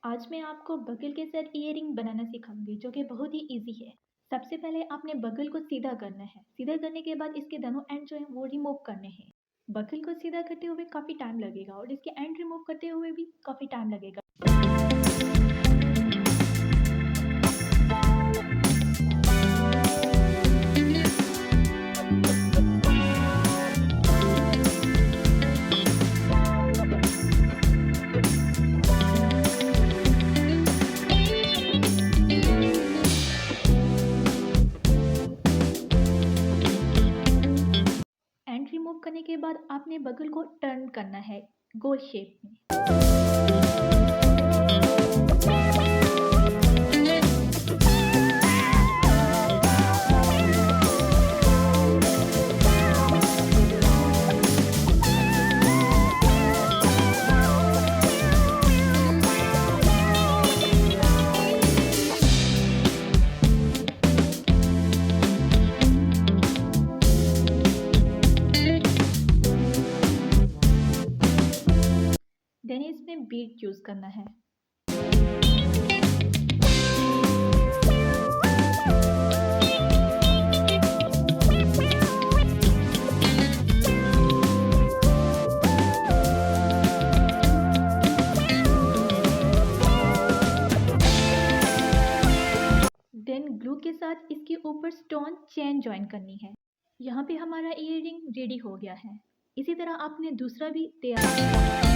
आज मैं आपको बगल के साथ ईयरिंग बनाना सिखाऊंगी जो कि बहुत ही इजी है। सबसे पहले आपने बगल को सीधा करना है। सीधा करने के बाद इसके दोनों एंड जो है वो रिमूव करने हैं। बगल को सीधा करते हुए काफ़ी टाइम लगेगा और इसके एंड रिमूव करते हुए भी काफ़ी टाइम लगेगा। एंड रिमूव करने के बाद आपने बगल को टर्न करना है गोल शेप में। देन इसमें बीड चूज करना है। देन ग्लू के साथ इसके ऊपर स्टोन चेन ज्वाइन करनी है। यहाँ पे हमारा ईयरिंग रेडी हो गया है। इसी तरह आपने दूसरा भी तैयार